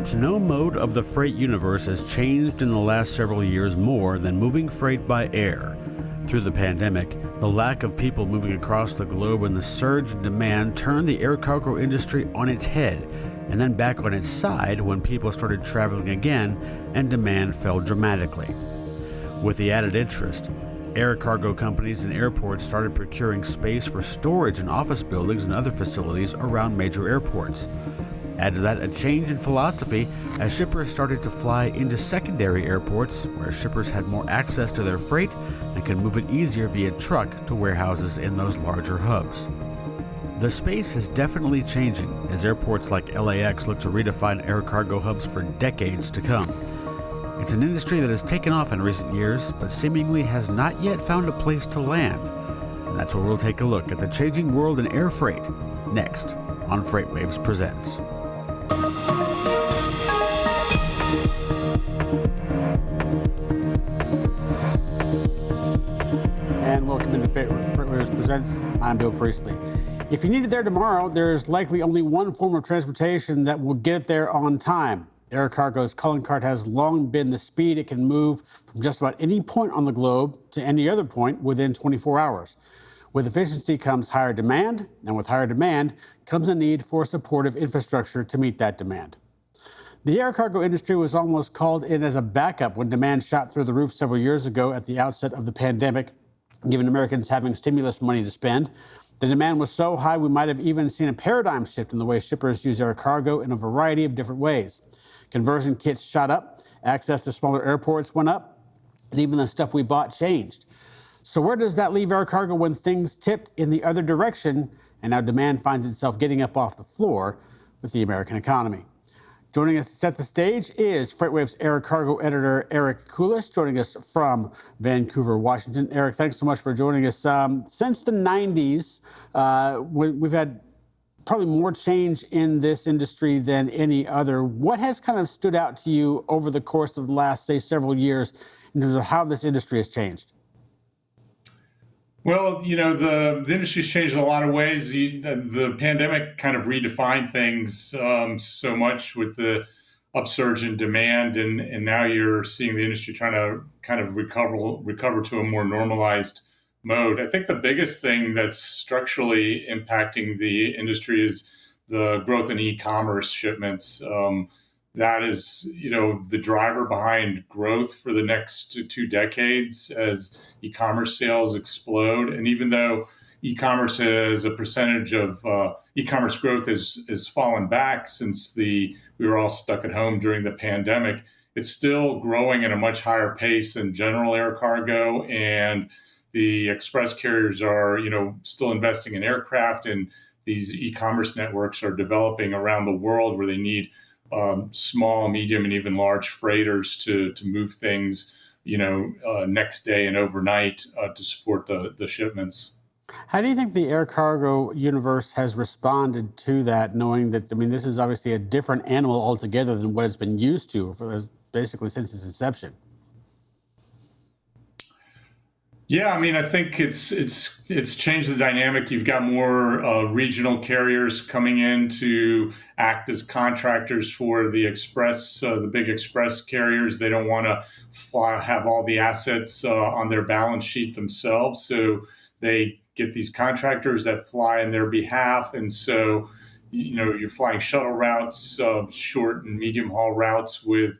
Perhaps no mode of the freight universe has changed in the last several years more than moving freight by air. Through the pandemic, the lack of people moving across the globe and the surge in demand turned the air cargo industry on its head, and then back on its side when people started traveling again and demand fell dramatically. With the added interest, air cargo companies and airports started procuring space for storage in office buildings and other facilities around major airports. Add to that a change in philosophy as shippers started to fly into secondary airports where shippers had more access to their freight and could move it easier via truck to warehouses in those larger hubs. The space is definitely changing as airports like LAX look to redefine air cargo hubs for decades to come. It's an industry that has taken off in recent years, but seemingly has not yet found a place to land. And that's where we'll take a look at the changing world in air freight, next on FreightWaves Presents. And welcome into FreightWaves Presents. I'm Bill Priestley. If you need it there tomorrow, there's likely only one form of transportation that will get it there on time. Air cargo's calling card has long been the speed it can move from just about any point on the globe to any other point within 24 hours. With efficiency comes higher demand, and with higher demand comes a need for supportive infrastructure to meet that demand. The air cargo industry was almost called in as a backup when demand shot through the roof several years ago at the outset of the pandemic, given Americans having stimulus money to spend. The demand was so high we might have even seen a paradigm shift in the way shippers use air cargo in a variety of different ways. Conversion kits shot up, access to smaller airports went up, and even the stuff we bought changed. So where does that leave air cargo when things tipped in the other direction and now demand finds itself getting up off the floor with the American economy? Joining us to set the stage is FreightWaves air cargo editor Eric Kulisch, joining us from Vancouver, Washington. Eric, thanks so much for joining us. Since the 90s, we've had probably more change in this industry than any other. What has kind of stood out to you over the course of the last, say, several years in terms of how this industry has changed? Well, the industry's changed in a lot of ways. The pandemic kind of redefined things so much with the upsurge in demand, and now you're seeing the industry trying to kind of recover to a more normalized mode. I think the biggest thing that's structurally impacting the industry is the growth in e-commerce shipments. That is, the driver behind growth for the next 2 decades as e-commerce sales explode. And even though e-commerce as a percentage of e-commerce growth has fallen back since we were all stuck at home during the pandemic, it's still growing at a much higher pace than general air cargo. And the express carriers are, still investing in aircraft, and these e-commerce networks are developing around the world where they need small, medium, and even large freighters to move things, next day and overnight to support the shipments. How do you think the air cargo universe has responded to that, knowing that, this is obviously a different animal altogether than what it's been used to for basically since its inception? Yeah, I think it's changed the dynamic. You've got more regional carriers coming in to act as contractors for the big express carriers. They don't want to have all the assets on their balance sheet themselves, so they get these contractors that fly on their behalf. And so, you're flying shuttle routes, short and medium haul routes with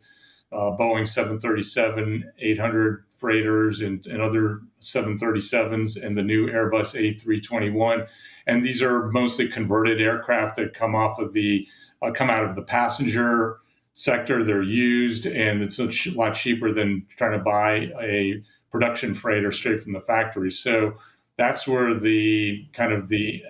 Boeing 737-800 freighters and other 737s and the new Airbus A321. And these are mostly converted aircraft that come out of the passenger sector. They're used, and it's a lot cheaper than trying to buy a production freighter straight from the factory. So that's where the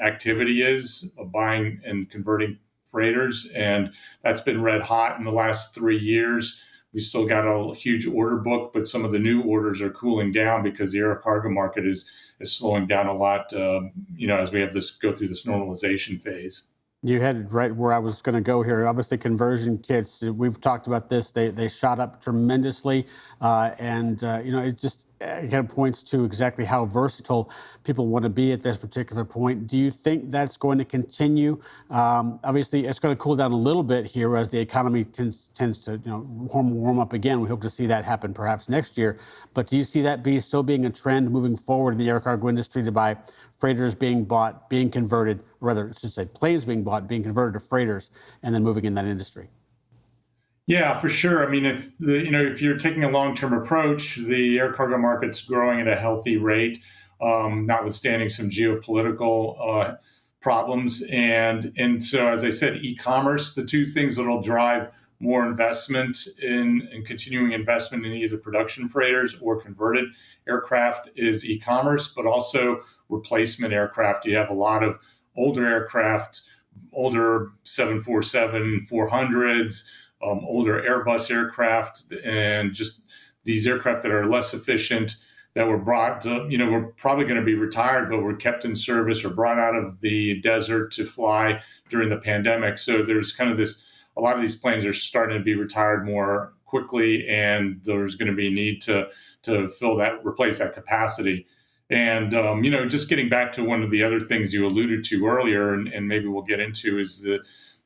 activity is, buying and converting freighters. And that's been red hot in the last 3 years. We still got a huge order book, but some of the new orders are cooling down because the air cargo market is slowing down a lot, as we go through this normalization phase. You headed right where I was going to go here. Obviously, conversion kits, we've talked about this. They shot up tremendously. It just kind of points to exactly how versatile people want to be at this particular point. Do you think that's going to continue? Obviously, it's going to cool down a little bit here as the economy tends to, warm up again. We hope to see that happen perhaps next year. But do you see that still being a trend moving forward in the air cargo industry to buy freighters being bought, being converted, or rather, I should say, planes being bought, being converted to freighters, and then moving in that industry? Yeah, for sure. I mean, if you're taking a long-term approach, the air cargo market's growing at a healthy rate, notwithstanding some geopolitical problems. And so, as I said, e-commerce, the two things that'll drive more investment and continuing investment in either production freighters or converted aircraft is e-commerce, but also replacement aircraft. You have a lot of older aircraft, older 747-400s, older Airbus aircraft, and just these aircraft that are less efficient that were brought, were probably going to be retired, but were kept in service or brought out of the desert to fly during the pandemic. So there's kind of a lot of these planes are starting to be retired more quickly, and there's going to be a need to replace that capacity. And, just getting back to one of the other things you alluded to earlier, and maybe we'll get into, is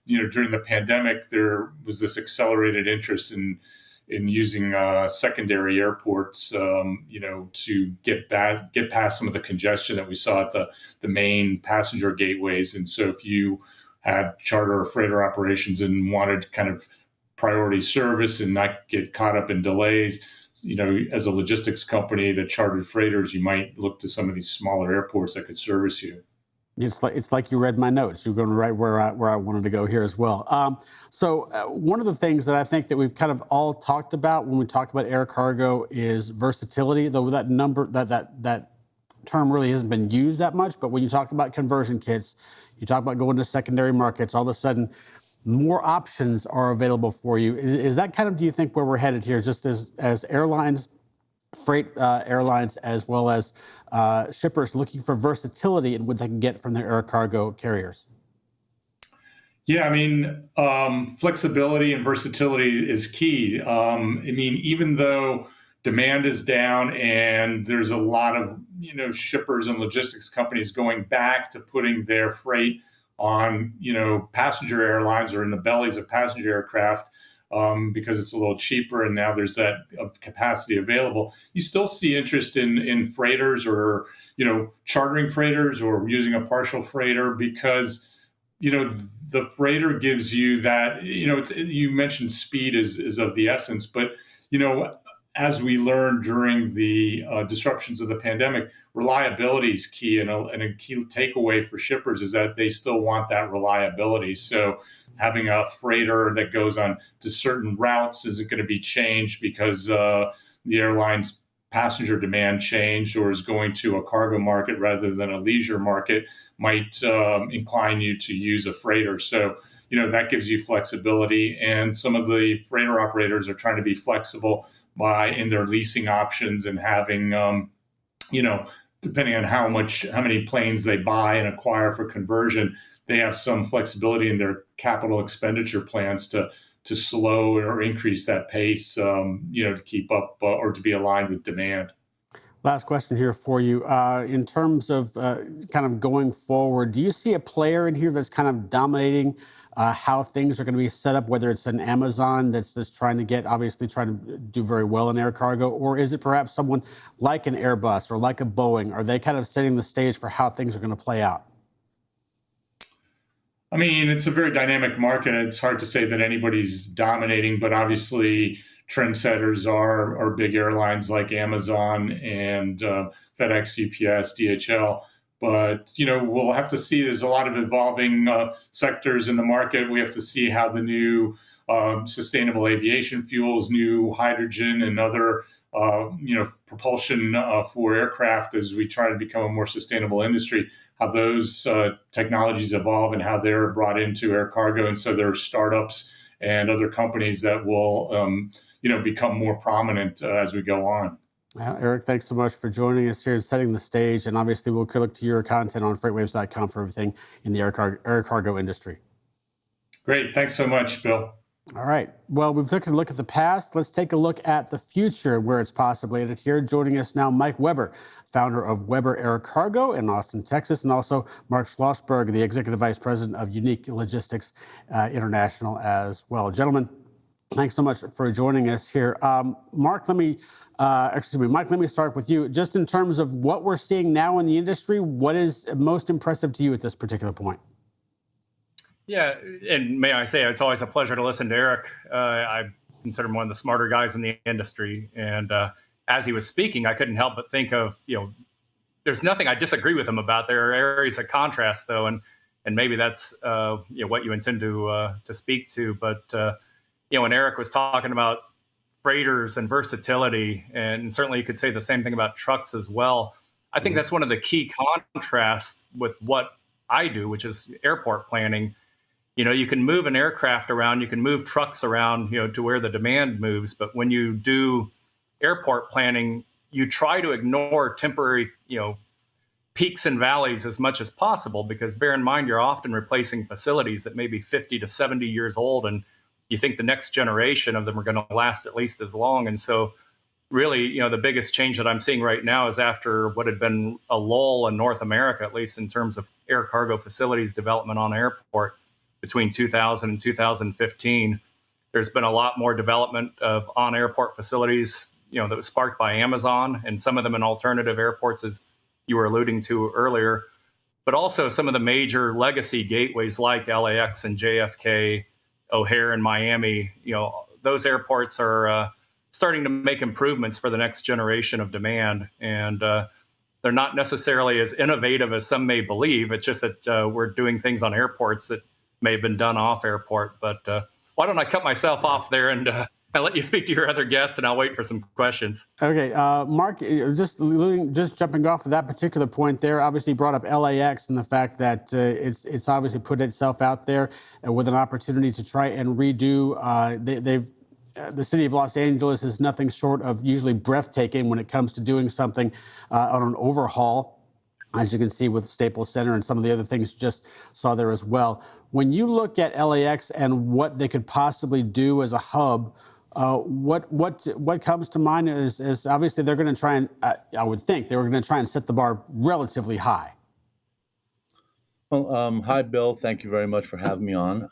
during the pandemic, there was this accelerated interest in using secondary airports, to get past some of the congestion that we saw at the main passenger gateways. And so if you had charter or freighter operations and wanted kind of priority service and not get caught up in delays, as a logistics company that chartered freighters, you might look to some of these smaller airports that could service you. It's like you read my notes. You're going right where I wanted to go here as well. So one of the things that I think that we've kind of all talked about when we talk about air cargo is versatility. Though that term really hasn't been used that much. But when you talk about conversion kits, you talk about going to secondary markets. All of a sudden, more options are available for you. Is that kind of, do you think, where we're headed here? Just as airlines, freight airlines, as well as shippers looking for versatility in what they can get from their air cargo carriers? Yeah, I mean, flexibility and versatility is key. Even though demand is down and there's a lot of, shippers and logistics companies going back to putting their freight on, passenger airlines or in the bellies of passenger aircraft, because it's a little cheaper and now there's that capacity available. You still see interest in freighters or, chartering freighters or using a partial freighter because, the freighter gives you that, you mentioned speed is of the essence, but, as we learned during the disruptions of the pandemic, reliability is key, and a key takeaway for shippers is that they still want that reliability. So having a freighter that goes on to certain routes isn't going to be changed because the airline's passenger demand changed or is going to a cargo market rather than a leisure market might incline you to use a freighter. So, that gives you flexibility. And some of the freighter operators are trying to be flexible in their leasing options and having, depending on how many planes they buy and acquire for conversion, they have some flexibility in their capital expenditure plans to slow or increase that pace, to keep up or to be aligned with demand. Last question here for you. In terms of kind of going forward, do you see a player in here that's kind of dominating how things are going to be set up, whether it's an Amazon that's trying to do very well in air cargo, or is it perhaps someone like an Airbus or like a Boeing? Are they kind of setting the stage for how things are going to play out? I mean, it's a very dynamic market. It's hard to say that anybody's dominating, but obviously trendsetters are big airlines like Amazon and FedEx, UPS, DHL. But, we'll have to see. There's a lot of evolving sectors in the market. We have to see how the new sustainable aviation fuels, new hydrogen and other, propulsion for aircraft as we try to become a more sustainable industry, how those technologies evolve and how they're brought into air cargo. And so there are startups and other companies that will, become more prominent as we go on. Eric, thanks so much for joining us here and setting the stage. And obviously, we'll look to your content on FreightWaves.com for everything in the air cargo industry. Great. Thanks so much, Bill. All right. Well, we've taken a look at the past. Let's take a look at the future where it's possibly headed here. Joining us now, Mike Weber, founder of Weber Air Cargo in Austin, Texas, and also Marc Schlossberg, the executive vice president of Unique Logistics International as well. Gentlemen, thanks so much for joining us here. Mike, let me start with you. Just in terms of what we're seeing now in the industry, what is most impressive to you at this particular point? Yeah, and may I say, it's always a pleasure to listen to Eric. I consider him one of the smarter guys in the industry. And as he was speaking, I couldn't help but think of, there's nothing I disagree with him about. There are areas of contrast, though, and maybe that's what you intend to speak to. But when Eric was talking about freighters and versatility, and certainly you could say the same thing about trucks as well. I think that's one of the key contrasts with what I do, which is airport planning. You can move an aircraft around, you can move trucks around, to where the demand moves. But when you do airport planning, you try to ignore temporary, peaks and valleys as much as possible, because bear in mind, you're often replacing facilities that may be 50 to 70 years old. And you think the next generation of them are going to last at least as long. And so really, the biggest change that I'm seeing right now is after what had been a lull in North America, at least in terms of air cargo facilities development on airport. Between 2000 and 2015, there's been a lot more development of on-airport facilities, that was sparked by Amazon, and some of them in alternative airports, as you were alluding to earlier, but also some of the major legacy gateways like LAX and JFK, O'Hare and Miami. Those airports are starting to make improvements for the next generation of demand, and they're not necessarily as innovative as some may believe. It's just that we're doing things on airports that may have been done off airport. But why don't I cut myself off there and let you speak to your other guests, and I'll wait for some questions. Okay, Marc, just jumping off of that particular point there, obviously brought up LAX and the fact that it's obviously put itself out there with an opportunity to try and redo. The city of Los Angeles is nothing short of usually breathtaking when it comes to doing something on an overhaul, as you can see with Staples Center and some of the other things you just saw there as well. When you look at LAX and what they could possibly do as a hub, what comes to mind is obviously they're going to try and, I would think they were going to try and set the bar relatively high. Well, hi, Bill. Thank you very much for having me on.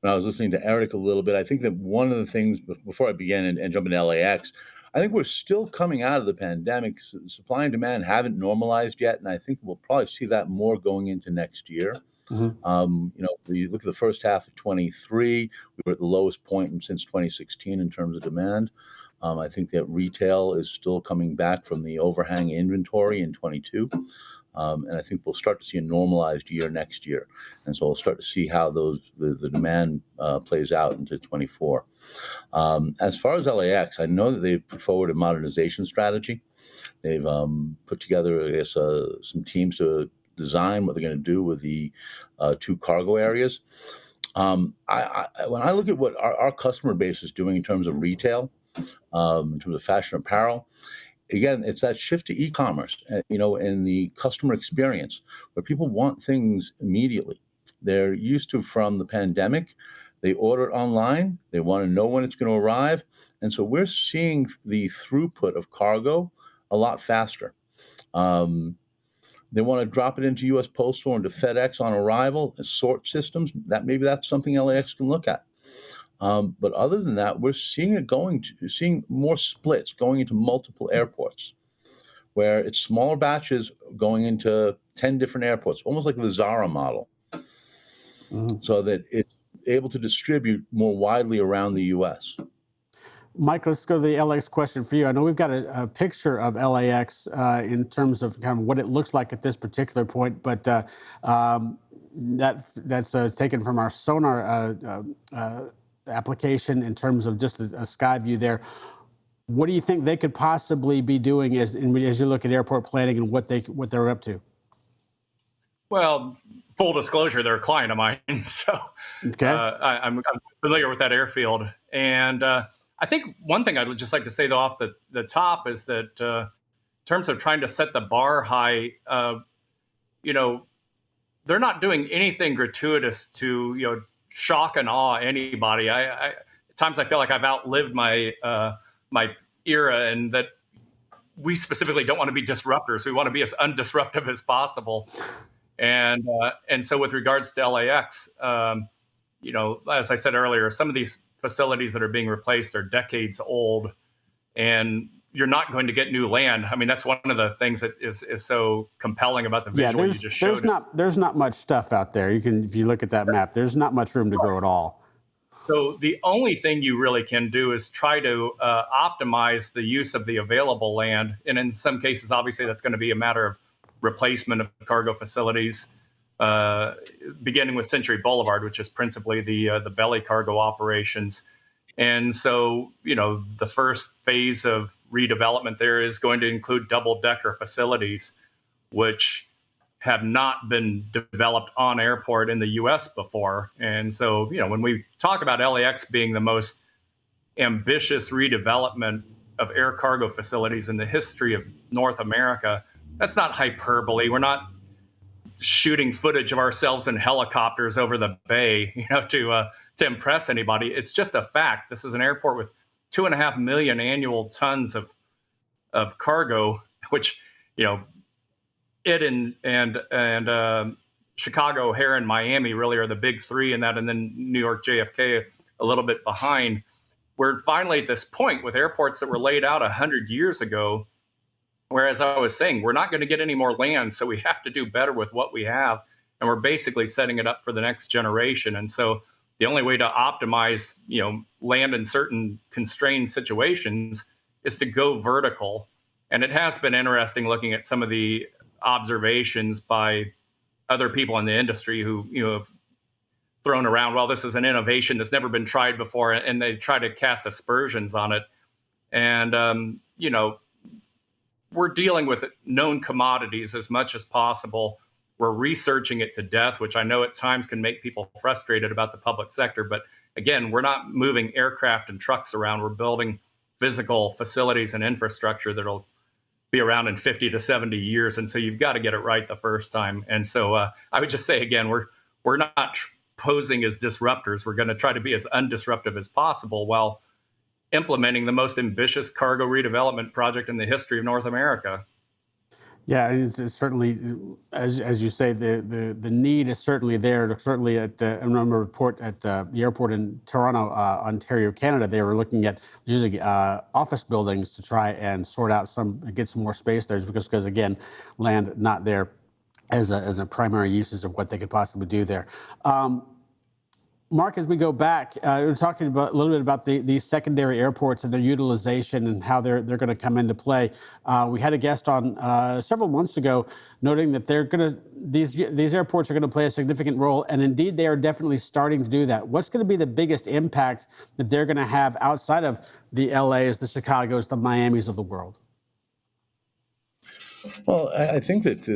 When I was listening to Eric a little bit, I think that one of the things, before I begin and jump into LAX, I think we're still coming out of the pandemic. Supply and demand haven't normalized yet, and I think we'll probably see that more going into next year. When you look at the first half of 23, we were at the lowest point since 2016 in terms of demand. I think that retail is still coming back from the overhang inventory in 22. And I think we'll start to see a normalized year next year. And so we'll start to see how the demand plays out into 24. As far as LAX, I know that they've put forward a modernization strategy. They've put together, I guess, some teams to design what they're going to do with the two cargo areas. When I look at what our customer base is doing in terms of retail, in terms of fashion apparel, again, it's that shift to e-commerce, and the customer experience where people want things immediately. They're used to, from the pandemic, they order online, they want to know when it's going to arrive. And so we're seeing the throughput of cargo a lot faster. They want to drop it into U.S. Postal or into FedEx on arrival, sort systems. Maybe that's something LAX can look at. But other than that, we're seeing seeing more splits going into multiple airports, where it's smaller batches going into 10 different airports, almost like the Zara model, so that it's able to distribute more widely around the U.S. Mike, let's go to the LAX question for you. I know we've got a picture of LAX in terms of kind of what it looks like at this particular point, but that's taken from our sonar application in terms of just a sky view there. What do you think they could possibly be doing as you look at airport planning and what they're up to? Well, full disclosure, they're a client of mine, so okay. I'm familiar with that airfield. And I think one thing I'd just like to say, though, off the top is that in terms of trying to set the bar high, they're not doing anything gratuitous to shock and awe anybody. At times I feel like I've outlived my my era, and that we specifically don't want to be disruptors. We want to be as undisruptive as possible. And so with regards to LAX, as I said earlier, some of these facilities that are being replaced are decades old, and you're not going to get new land. I mean, that's one of the things that is so compelling about the visual you just showed. There's not much stuff out there. If you look at that map, there's not much room to grow at all. So the only thing you really can do is try to optimize the use of the available land. And in some cases, obviously, that's going to be a matter of replacement of cargo facilities, beginning with Century Boulevard, which is principally the belly cargo operations. And so, the first phase of redevelopment there is going to include double-decker facilities, which have not been developed on airport in the U.S. before. And so, when we talk about LAX being the most ambitious redevelopment of air cargo facilities in the history of North America, that's not hyperbole. We're not shooting footage of ourselves in helicopters over the bay, to impress anybody. It's just a fact. This is an airport with 2.5 million annual tons of cargo, which, it and Chicago, O'Hare, and Miami really are the big three in that, and then New York JFK a little bit behind. We're finally at this point with airports that were laid out 100 years ago, whereas I was saying, we're not going to get any more land, so we have to do better with what we have, and we're basically setting it up for the next generation. And so the only way to optimize, land in certain constrained situations is to go vertical. And it has been interesting looking at some of the observations by other people in the industry who, have thrown around, well, this is an innovation that's never been tried before, and they try to cast aspersions on it. And, we're dealing with known commodities as much as possible. We're researching it to death, which I know at times can make people frustrated about the public sector. But again, we're not moving aircraft and trucks around. We're building physical facilities and infrastructure that'll be around in 50 to 70 years. And so you've got to get it right the first time. And so I would just say, again, we're not posing as disruptors. We're going to try to be as undisruptive as possible while implementing the most ambitious cargo redevelopment project in the history of North America. Yeah, it's certainly, as you say, the need is certainly there. Certainly, I remember a report at the airport in Toronto, Ontario, Canada. They were looking at using office buildings to try and get some more space there, because again, land not there as a primary uses of what they could possibly do there. Marc, as we go back, we're talking a little bit about these secondary airports and their utilization and how they're going to come into play. We had a guest on several months ago noting that these airports are going to play a significant role, and indeed they are definitely starting to do that. What's going to be the biggest impact that they're going to have outside of the LAs, the Chicagos, the Miamis of the world? Well, I think that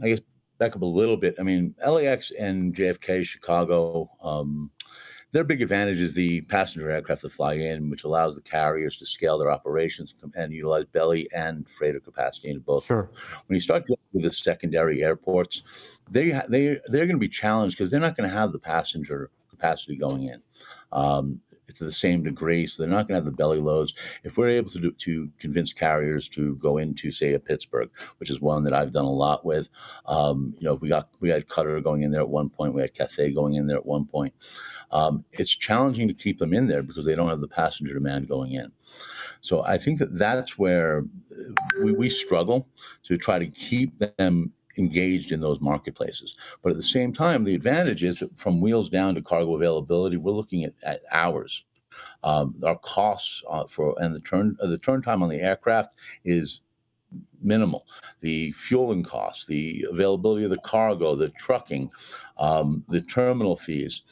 I guess back up a little bit. I mean, LAX and JFK, Chicago, their big advantage is the passenger aircraft that fly in, which allows the carriers to scale their operations and utilize belly and freighter capacity in both. Sure. When you start going with the secondary airports, they're going to be challenged because they're not going to have the passenger capacity going in to the same degree, so they're not going to have the belly loads. If we're able to convince carriers to go into, say, a Pittsburgh, which is one that I've done a lot with, we had Qatar going in there at one point, we had Cathay going in there at one point. It's challenging to keep them in there because they don't have the passenger demand going in. So I think that's where we struggle to try to keep them engaged in those marketplaces. But at the same time, the advantage is that from wheels down to cargo availability, we're looking at hours. Our costs and the turn time on the aircraft is minimal. The fueling costs, the availability of the cargo, the trucking, the terminal fees,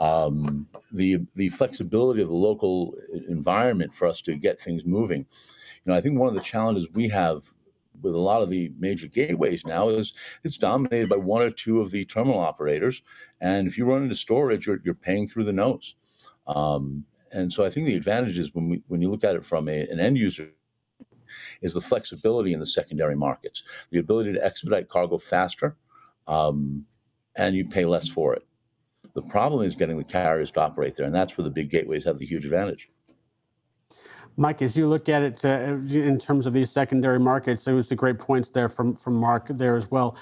the flexibility of the local environment for us to get things moving. I think one of the challenges we have with a lot of the major gateways now is it's dominated by one or two of the terminal operators. And if you run into storage, you're paying through the nose. And so I think the advantage is when you look at it from an end user is the flexibility in the secondary markets, the ability to expedite cargo faster, and you pay less for it. The problem is getting the carriers to operate there, and that's where the big gateways have the huge advantage. Mike, as you look at it in terms of these secondary markets, there was the great points there from Marc there as well.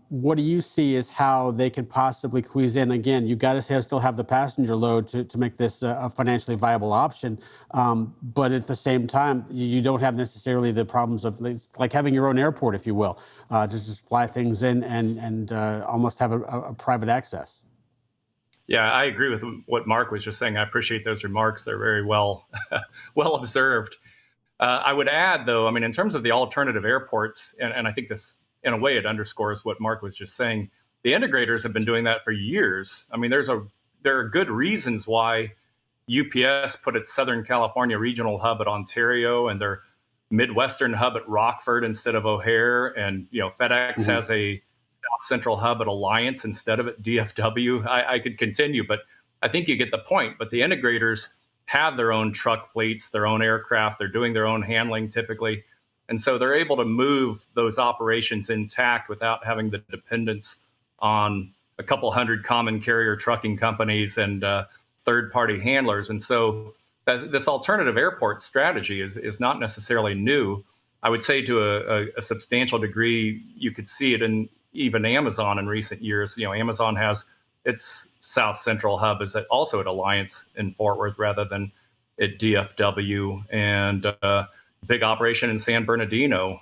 What do you see as how they could possibly squeeze in? Again, you got to still have the passenger load to make this a financially viable option. But at the same time, you don't have necessarily the problems of like having your own airport, if you will, to just fly things in and almost have a private access. Yeah, I agree with what Marc was just saying. I appreciate those remarks. They're very well observed. I would add, though, I mean, in terms of the alternative airports, and I think this, in a way, it underscores what Marc was just saying. The integrators have been doing that for years. I mean, there are good reasons why UPS put its Southern California regional hub at Ontario and their Midwestern hub at Rockford instead of O'Hare, and FedEx has a South Central hub at Alliance instead of at DFW. I could continue, but I think you get the point. But the integrators have their own truck fleets, their own aircraft. They're doing their own handling typically. And so they're able to move those operations intact without having the dependence on a couple hundred common carrier trucking companies and third-party handlers. And so this alternative airport strategy is not necessarily new. I would say to a substantial degree, you could see it in even Amazon in recent years. Amazon has its South Central hub is also at Alliance in Fort Worth rather than at DFW, and big operation in San Bernardino,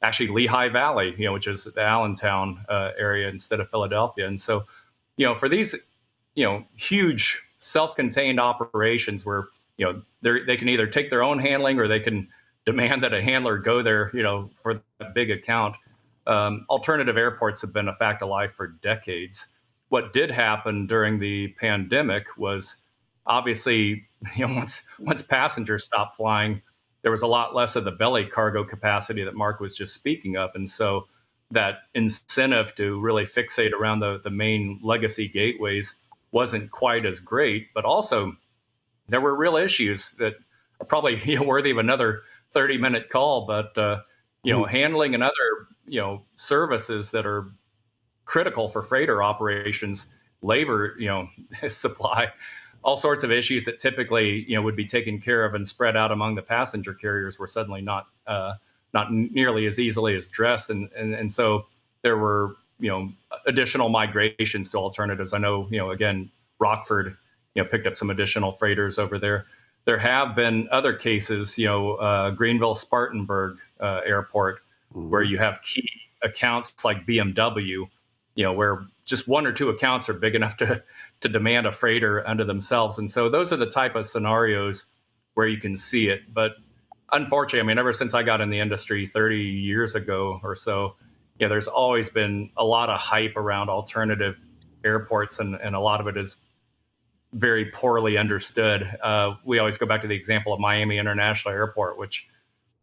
actually Lehigh Valley, which is the Allentown area instead of Philadelphia. And so, for these, huge self-contained operations where, they can either take their own handling or they can demand that a handler go there, for a big account. Alternative airports have been a fact of life for decades. What did happen during the pandemic was obviously, once passengers stopped flying, there was a lot less of the belly cargo capacity that Marc was just speaking of. And so that incentive to really fixate around the main legacy gateways wasn't quite as great. But also, there were real issues that are probably worthy of another 30-minute call. But, handling and other, services that are critical for freighter operations, labor, supply, all sorts of issues that typically, would be taken care of and spread out among the passenger carriers were suddenly not nearly as easily addressed. And so there were, additional migrations to alternatives. I know, again, Rockford, picked up some additional freighters over there. There have been other cases, Greenville, Spartanburg Airport, where you have key accounts like BMW, where just one or two accounts are big enough to demand a freighter unto themselves. And so those are the type of scenarios where you can see it. But unfortunately, I mean, ever since I got in the industry 30 years ago or so, there's always been a lot of hype around alternative airports, and a lot of it is very poorly understood. We always go back to the example of Miami International Airport, which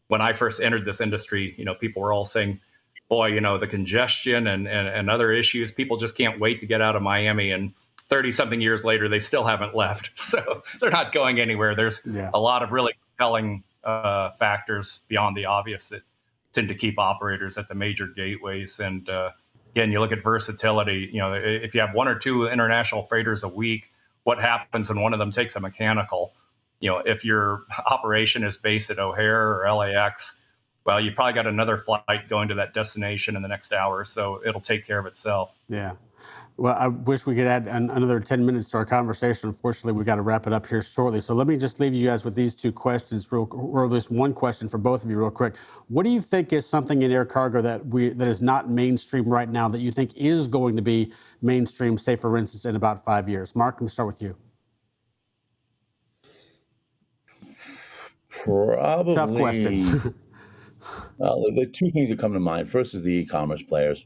when I first entered this industry, people were all saying, boy, the congestion and other issues, people just can't wait to get out of Miami. And 30-something years later, they still haven't left. So they're not going anywhere. There's a lot of really compelling factors beyond the obvious that tend to keep operators at the major gateways. And again, you look at versatility. If you have one or two international freighters a week, what happens when one of them takes a mechanical? If your operation is based at O'Hare or LAX, well, you probably got another flight going to that destination in the next hour, so it'll take care of itself. Yeah. Well, I wish we could add another 10 minutes to our conversation. Unfortunately, we got to wrap it up here shortly. So let me just leave you guys with these two questions, or at least one question for both of you real quick. What do you think is something in air cargo that is not mainstream right now that you think is going to be mainstream, say, for instance, in about 5 years? Marc, let me start with you. Probably. Tough question. The two things that come to mind. First is the e-commerce players,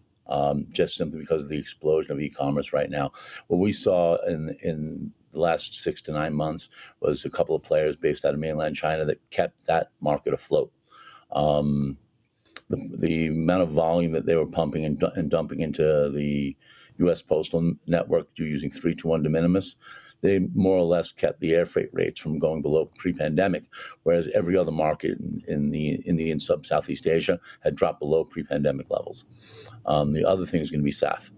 just simply because of the explosion of e-commerce right now. What we saw in the last 6 to 9 months was a couple of players based out of mainland China that kept that market afloat. The amount of volume that they were pumping and dumping into the U.S. postal network using 3-to-1 de minimis, they more or less kept the air freight rates from going below pre-pandemic, whereas every other market in the Indian Southeast Asia had dropped below pre-pandemic levels. The other thing is going to be SAF.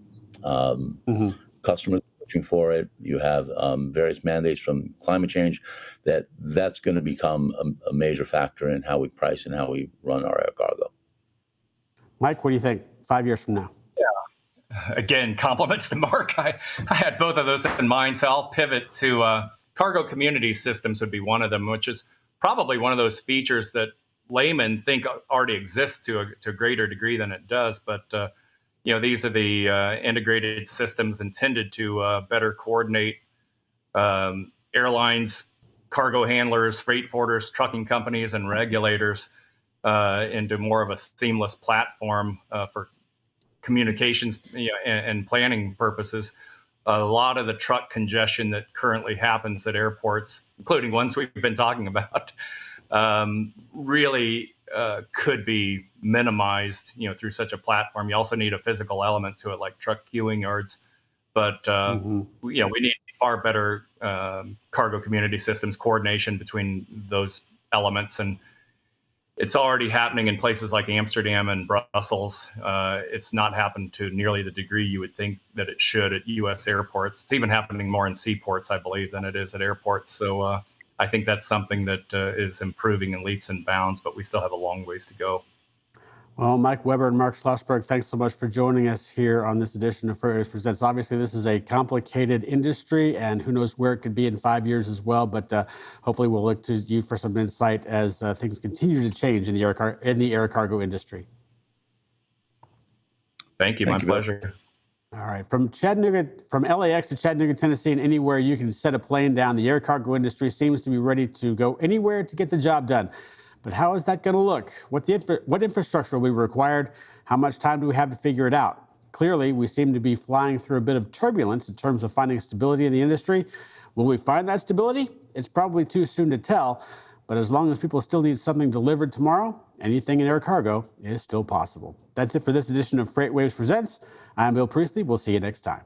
Customers pushing for it. You have various mandates from climate change that's going to become a major factor in how we price and how we run our air cargo. Mike, what do you think 5 years from now? Again, compliments to Mark. I had both of those in mind, so I'll pivot to cargo community systems would be one of them, which is probably one of those features that laymen think already exists to a greater degree than it does. But these are the integrated systems intended to better coordinate airlines, cargo handlers, freight forwarders, trucking companies, and regulators into more of a seamless platform for communications and planning purposes. A lot of the truck congestion that currently happens at airports, including ones we've been talking about, really could be minimized, through such a platform. You also need a physical element to it, like truck queuing yards. But we need far better cargo community systems coordination between those elements, and it's already happening in places like Amsterdam and Brussels. It's not happened to nearly the degree you would think that it should at U.S. airports. It's even happening more in seaports, I believe, than it is at airports. So I think that's something that is improving in leaps and bounds, but we still have a long ways to go. Well, Mike Weber and Marc Schlossberg, thanks so much for joining us here on this edition of FreightWaves Presents. Obviously, this is a complicated industry, and who knows where it could be in 5 years as well. But hopefully, we'll look to you for some insight as things continue to change in the air cargo industry. Thank you. My pleasure. All right. From LAX to Chattanooga, Tennessee, and anywhere you can set a plane down, the air cargo industry seems to be ready to go anywhere to get the job done. But how is that going to look? What infrastructure will be required? How much time do we have to figure it out? Clearly, we seem to be flying through a bit of turbulence in terms of finding stability in the industry. Will we find that stability? It's probably too soon to tell, but as long as people still need something delivered tomorrow, anything in air cargo is still possible. That's it for this edition of FreightWaves Presents. I'm Bill Priestley. We'll see you next time.